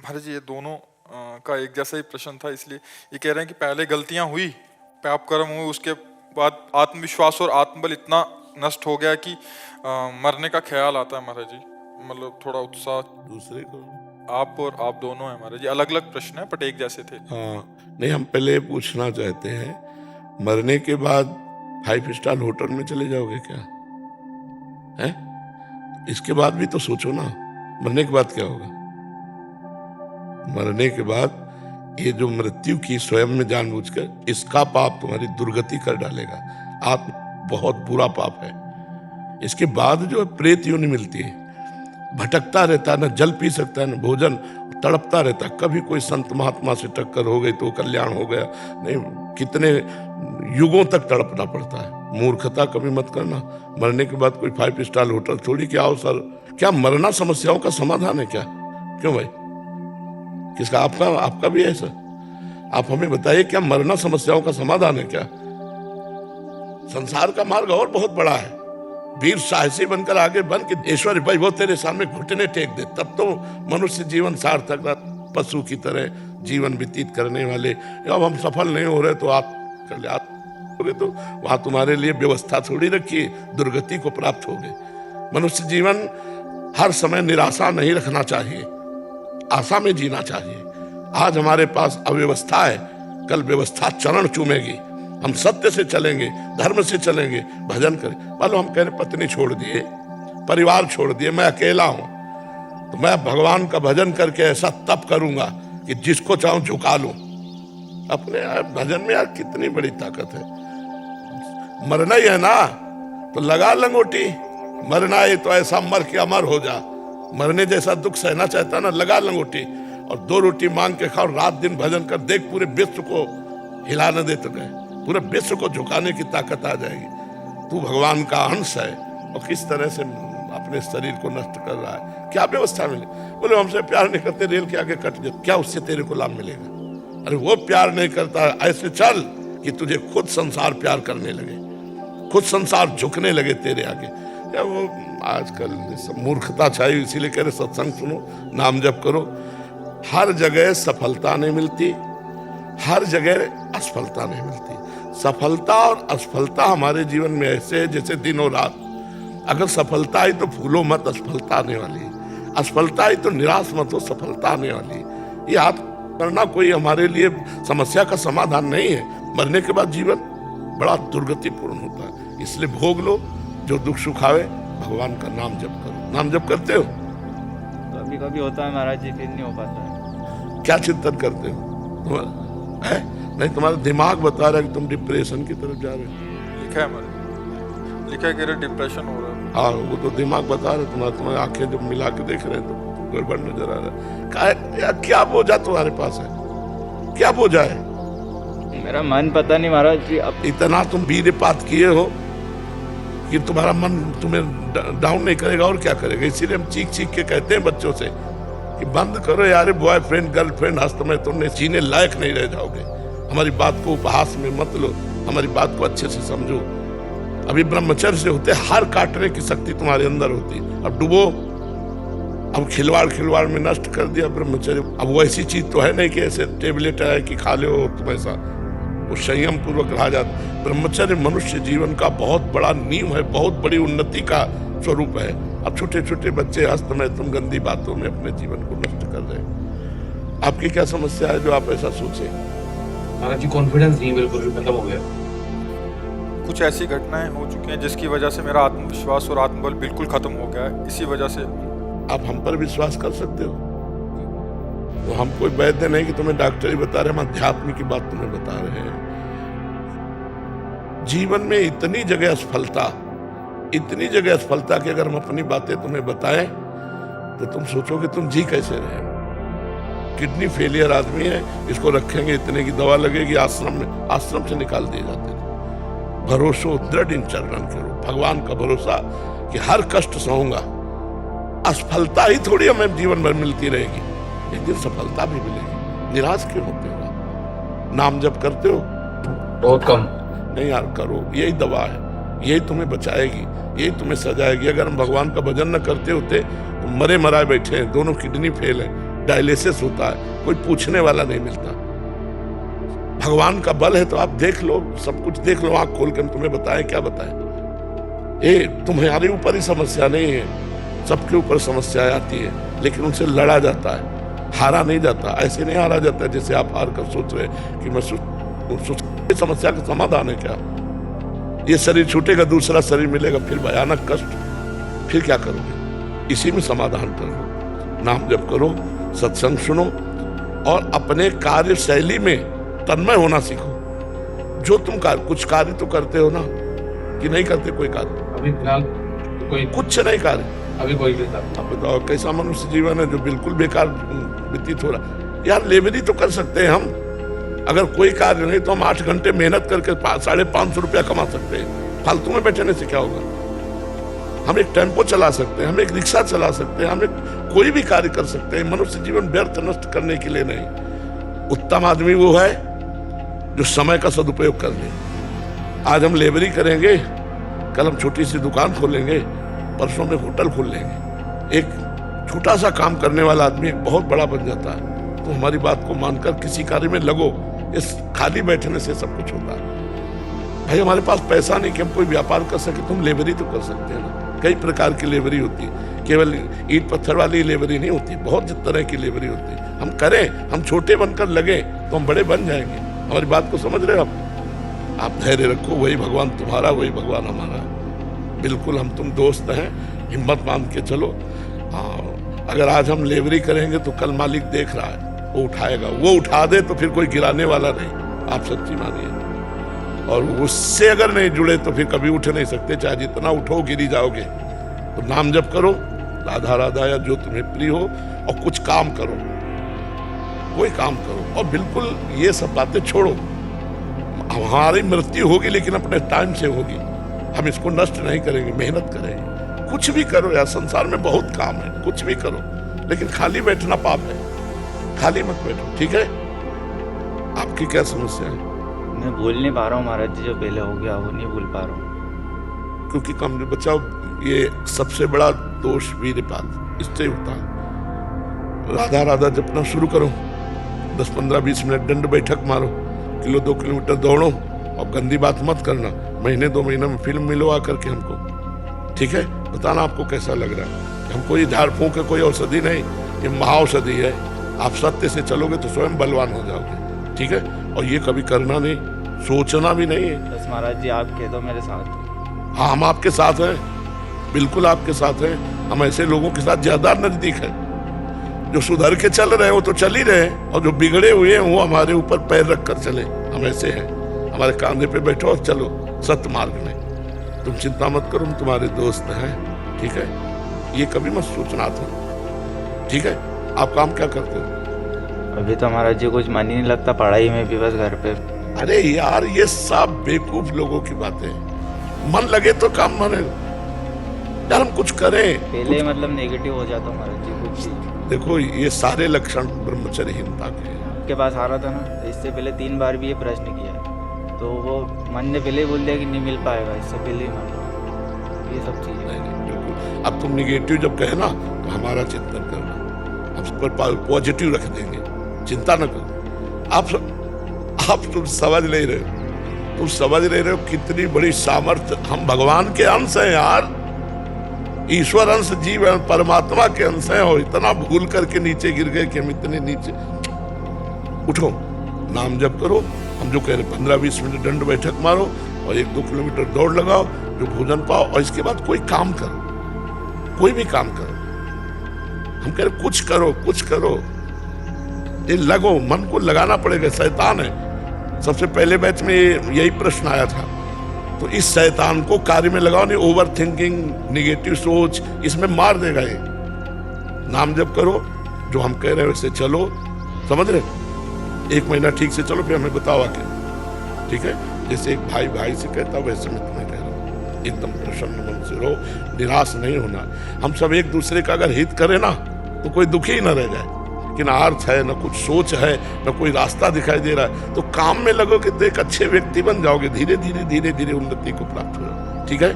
महाराज जी, ये दोनों का एक जैसा ही प्रश्न था, इसलिए ये कह रहे हैं कि पहले गलतियां हुई, पाप कर्म हुए, उसके बाद आत्मविश्वास और आत्मबल इतना नष्ट हो गया कि मरने का ख्याल आता है महाराज जी। मतलब थोड़ा उत्साह। दूसरे को आप और आप दोनों हैं महाराज जी, अलग अलग प्रश्न है बट एक जैसे थे। हाँ, नहीं, हम पहले पूछना चाहते हैं, मरने के बाद 5 स्टार होटल में चले जाओगे क्या? है? इसके बाद भी तो सोचो ना, मरने के बाद क्या होगा? मरने के बाद ये जो मृत्यु की स्वयं में जानबूझकर, इसका पाप तुम्हारी दुर्गति कर डालेगा। आत्म बहुत बुरा पाप है। इसके बाद जो प्रेत योनि मिलती है, भटकता रहता है, न जल पी सकता है न भोजन, तड़पता रहता है। कभी कोई संत महात्मा से टक्कर हो गई तो कल्याण हो गया, नहीं, कितने युगों तक तड़पना पड़ता है। मूर्खता कभी मत करना। मरने के बाद कोई 5 स्टार होटल थोड़ी कि आओ सर। क्या मरना समस्याओं का समाधान है क्या? क्यों भाई? किसका? आपका भी है सर? आप हमें बताइए, क्या मरना समस्याओं का समाधान है क्या? संसार का मार्ग और बहुत बड़ा है। वीर साहसी बनकर आगे बन के ईश्वर भाई वो तेरे सामने घुटने टेक दे, तब तो मनुष्य जीवन सार्थक रहा। पशु की तरह जीवन व्यतीत करने वाले, अब हम सफल नहीं हो रहे तो आप कल्याण, तो वहां तुम्हारे लिए व्यवस्था थोड़ी रखी, दुर्गति को प्राप्त हो गए। मनुष्य जीवन हर समय निराशा नहीं रखना चाहिए, आशा में जीना चाहिए। आज हमारे पास अव्यवस्था है, कल व्यवस्था चरण चूमेगी। हम सत्य से चलेंगे, धर्म से चलेंगे, भजन करें। मान लो हम कह रहे पत्नी छोड़ दिए, परिवार छोड़ दिए, मैं अकेला हूं, तो मैं भगवान का भजन करके ऐसा तप करूंगा कि जिसको चाहूं झुका लूं। अपने भजन में यार कितनी बड़ी ताकत है। मरना ही है ना, तो लगा लंगोटी। मरना है तो ऐसा मर के अमर हो जा। मरने जैसा दुख सहना चाहता ना, लगा लंगोटी और 2 रोटी मांग के खाओ, रात दिन भजन कर, देख पूरे विश्व को हिला न दे तो गए, पूरे विश्व को झुकाने की ताकत आ जाएगी। तू भगवान का अंश है और किस तरह से अपने शरीर को नष्ट कर रहा है। क्या व्यवस्था मिले? बोले हमसे प्यार नहीं करते, रेल के आगे कट जाए, क्या उससे तेरे को लाभ मिलेगा? अरे वो प्यार नहीं करता, ऐसे चल कि तुझे खुद संसार प्यार करने लगे, खुद संसार झुकने लगे तेरे आगे। क्या वो आजकल मूर्खता छाई, इसीलिए कह रहे सत्संग सुनो, नाम जप करो। हर जगह सफलता नहीं मिलती, हर जगह असफलता नहीं मिलती। सफलता और असफलता हमारे जीवन में ऐसे है जैसे दिन और रात। अगर सफलता आई तो फूलो मत, असफलता आने वाली है। असफलता आई तो निराश मत हो, सफलता आने वाली है। ये आप करना कोई हमारे लिए समस्या का समाधान नहीं है। मरने के बाद जीवन बड़ा दुर्गतिपूर्ण होता है, इसलिए भोग लो जो दुख सुख आवे, भगवान का नाम जप करो। नाम जप करते हो? कभी कभी होता है महाराज जी, फिर नहीं हो पाता है। क्या चिंतन करते हो? है? नहीं, तुम्हारा दिमाग बता रहा है कि तुम डिप्रेशन की तरफ जा रहे हो। लिखा है महाराज, लिखा है कि डिप्रेशन हो रहा है। हाँ, वो तो दिमाग बता रहे, तुम्हारी आंखें जब मिला के देख रहे हैं तो गड़बड़ नजर आ रहा है। क्या बोझा तुम्हारे पास है? क्या बोझा है? मेरा मन पता नहीं महाराज जी। अब इतना तुम वीरपात किए हो कि तुम्हारा मन तुम्हें डाउन नहीं करेगा और क्या करेगा। इसीलिए हम चीख चीख के कहते हैं बच्चों से कि बंद करो यार, बॉयफ्रेंड गर्लफ्रेंड हस्त में तुमने जीने लायक नहीं रह जाओगे। हमारी बात को उपहास में मत लो, हमारी बात को अच्छे से समझो। अभी ब्रह्मचर्य से होते हार काटने की शक्ति तुम्हारे अंदर होती, अब डूबो। अब खिलवाड़ में नष्ट कर दिया ब्रह्मचर्य। अब वो ऐसी चीज तो है नहीं कि ऐसे टेबलेट है कि खा लो तुम, ऐसा वो संयम पूर्वक रहा जाता। ब्रह्मचर्य मनुष्य जीवन का बहुत बड़ा नींव है, बहुत बड़ी उन्नति का स्वरूप है। अब छोटे छोटे बच्चे हस्त में तुम गंदी बातों में अपने जीवन को नष्ट कर रहे हैं। आपकी क्या समस्या है जो आप ऐसा सोचे? महाराज जी, कॉन्फिडेंस नहीं बिल्कुल भी खत्म हो गया। कुछ ऐसी घटनाएं हो चुकी हैं जिसकी वजह से मेरा आत्मविश्वास और आत्मबल बिल्कुल खत्म हो गया है। इसी वजह से आप हम पर विश्वास कर सकते हो? तो हम कोई वैद्य नहीं कि तुम्हें डॉक्टर ही बता रहे, हम अध्यात्म की बात तुम्हें बता रहे हैं। जीवन में इतनी जगह असफलता, इतनी जगह असफलता कि अगर हम अपनी बातें तुम्हें बताएं तो तुम सोचोगे तुम जी कैसे रहे। किडनी फेलियर आदमी है, इसको रखेंगे, इतने की दवा लगेगी, आश्रम से निकाल दिए जाते थे। भरोसो दृढ़ इन चरणन करो, भगवान का भरोसा कि हर कष्ट सहूंगा। असफलता ही थोड़ी हमें जीवन भर मिलती रहेगी, एक दिन सफलता भी मिलेगी। निराश क्यों होते हो? नाम जप करते हो? बहुत कम। नहीं यार, करो, यही दवा है, यही तुम्हें बचाएगी, यही तुम्हें सजाएगी। अगर हम भगवान का भजन न करते होते तो मरे मराए बैठे हैं, दोनों किडनी फेल है, डायलिसिस होता है, कोई पूछने वाला नहीं मिलता। भगवान का बल है तो आप देख लो, सब कुछ देख लो, आंख खोल कर तुम्हें बताएं क्या बताएं। ये तुम्हारे ऊपर ही समस्या नहीं है, सबके ऊपर समस्या आती है, लेकिन उनसे लड़ा जाता है, हारा नहीं जाता। ऐसे नहीं हारा जाता जैसे आप हार कर सोच रहे कि मैं समस्या का समाधान है क्या। ये शरीर छूटेगा, दूसरा शरीर मिलेगा, फिर भयानक कष्ट, फिर क्या करोगे। इसी में समाधान करो, नाम जप करो, सत्संग सुनो और अपने कार्य शैली में तन्मय होना सीखो। जो तुम कुछ कार्य तो करते हो ना, कि नहीं करते कोई कार्य? अभी फिलहाल कोई कुछ नहीं कार्य, अभी कोई भी था। अब बताओ कैसा मनुष्य जीवन है जो बिल्कुल बेकार व्यतीत हो रहा। यार लेबरी तो कर सकते हैं हम, अगर कोई कार्य नहीं तो हम 8 घंटे मेहनत करके 550 रुपया कमा सकते हैं। फालतू में बैठने से क्या होगा। हम एक टेम्पो चला सकते हैं, हम एक रिक्शा चला सकते हैं, हम एक कोई भी कार्य कर सकते हैं। मनुष्य जीवन व्यर्थ नष्ट करने के लिए नहीं। उत्तम आदमी वो है जो समय का सदुपयोग कर ले। आज हम लेबरी करेंगे, कल हम छोटी सी दुकान खोलेंगे, परसों में होटल खोल लेंगे। एक छोटा सा काम करने वाला आदमी एक बहुत बड़ा बन जाता है। तो हमारी बात को मानकर किसी कार्य में लगो। इस खाली बैठने से सब कुछ होता है। भाई हमारे पास पैसा नहीं कि हम कोई व्यापार कर सके, तुम लेबरी तो कर सकते हैं ना। कई प्रकार की लेबरी होती है, केवल ईंट पत्थर वाली लेबरी नहीं होती, बहुत तरह की लेबरी होती है। हम करें, हम छोटे बनकर लगे तो हम बड़े बन जाएंगे। हमारी बात को समझ रहे हो आप धैर्य रखो, वही भगवान तुम्हारा, वही भगवान हमारा। बिल्कुल हम तुम दोस्त हैं, हिम्मत मान के चलो। हाँ, अगर आज हम लेबरी करेंगे तो कल मालिक देख रहा है, वो उठाएगा। वो उठा दे तो फिर कोई गिराने वाला नहीं, आप सच्ची मानिए। और उससे अगर नहीं जुड़े तो फिर कभी उठ नहीं सकते, चाहे जितना उठो गिरी जाओगे। तो नाम जप करो, राधा राधा या जो तुम्हें प्रिय हो, और कुछ काम करो, कोई काम करो। और बिल्कुल ये सब बातें छोड़ो। हमारी मृत्यु होगी लेकिन अपने टाइम से होगी, हम इसको नष्ट नहीं करेंगे, मेहनत करेंगे। कुछ भी करो यार, संसार में बहुत काम है, कुछ भी करो, लेकिन खाली बैठना पाप है। खाली मत बैठो, ठीक है। आपकी क्या समस्या है? मैं भूल नहीं पा रहा हूँ महाराज जी, जो पहले हो गया वो नहीं भूल पा रहा हूँ। क्योंकि कम बचाओ, ये सबसे बड़ा दोष वीरपात, इससे होता है। राधा राधा जपना शुरू करो, 10-15-20 मिनट दंड बैठक मारो, 1-2 किलोमीटर दौड़ो, और गंदी बात मत करना। महीने 2 महीने में फिल्म मिलो आकर के हमको, ठीक है। बताना आपको कैसा लग रहा है। हमको ये झाड़ फूंक है कोई औषधि नहीं, ये महाऔषधि है। आप सत्य से चलोगे तो स्वयं बलवान हो जाओगे, ठीक है। और ये कभी करना नहीं, सोचना भी नहीं है। बस महाराज जी आप कह दो मेरे साथ। हाँ, हम आपके साथ हैं, बिल्कुल आपके साथ हैं। हम ऐसे लोगों के साथ ज्यादा नजदीक है। जो सुधर के चल रहे हैं वो तो चल ही रहे हैं, और जो बिगड़े हुए हैं वो हमारे ऊपर पैर रख कर चले। हम ऐसे हैं, हमारे कांधे पे बैठो और चलो सत्य मार्ग में। तुम चिंता मत करो, हम तुम्हारे दोस्त हैं, ठीक है। ये कभी मत सोचना था, ठीक है। आप काम क्या करते हो? अभी तो महाराज जी कुछ मन ही नहीं लगता पढ़ाई में भी, बस घर पे। अरे यार, ये सब बेवकूफ लोगों की बातें। मन लगे तो काम बने यार, हम कुछ करें। पहले मतलब नेगेटिव हो जाता महाराज जी कुछ भी। देखो, ये सारे लक्षण ब्रह्मचर्यहीनता के हैं। आपके पास आ रहा था ना, इससे पहले 3 बार भी ये प्रश्न किया है, तो वो मन ने पहले ही बोल दिया कि नहीं मिल पाएगा, इससे पहले ही मान। ये सब चीज़ें नहीं, बिल्कुल। अब तुम निगेटिव जब कहे ना तो हमारा चिंतन करना, हम उस पर पॉजिटिव रख देंगे, चिंता न करो। आप तुम समझ नहीं रहे हो, तुम समझ नहीं रहे हो कितनी बड़ी सामर्थ्य। हम भगवान के अंश हैं यार, ईश्वर अंश, जीव परमात्मा के अंश हैं, और इतना भूल करके नीचे गिर गए कि हम इतने नीचे। उठो, नाम जप करो। हम जो कह रहे 15-20 मिनट दंड बैठक मारो, और 1-2 किलोमीटर दौड़ लगाओ, जो भोजन पाओ, और इसके बाद कोई काम करो, कोई भी काम करो। हम कह रहे कुछ करो, कुछ करो, ये लगो, मन को लगाना पड़ेगा। शैतान है, सबसे पहले बैच में यही प्रश्न आया था। तो इस शैतान को कार्य में लगाओ नहीं। ओवर थिंकिंग, निगेटिव सोच, इसमें मार देगा ये। नाम जप करो, जो हम कह रहे हैं वैसे चलो, समझ रहे। 1 महीना ठीक से चलो, फिर हमें बताओ आके, ठीक है। जैसे एक भाई भाई से कहता वैसे मैं तुम्हें कह रहा हूँ, एकदम प्रसन्न मन से रहो, निराश नहीं होना। हम सब एक दूसरे का अगर हित करें ना तो कोई दुखी ही ना रह जाए। कि ना अर्थ है, ना कुछ सोच है, ना कोई रास्ता दिखाई दे रहा है, तो काम में लगोगे तो एक अच्छे व्यक्ति बन जाओगे। धीरे धीरे धीरे धीरे उन्नति को प्राप्त हो, ठीक है।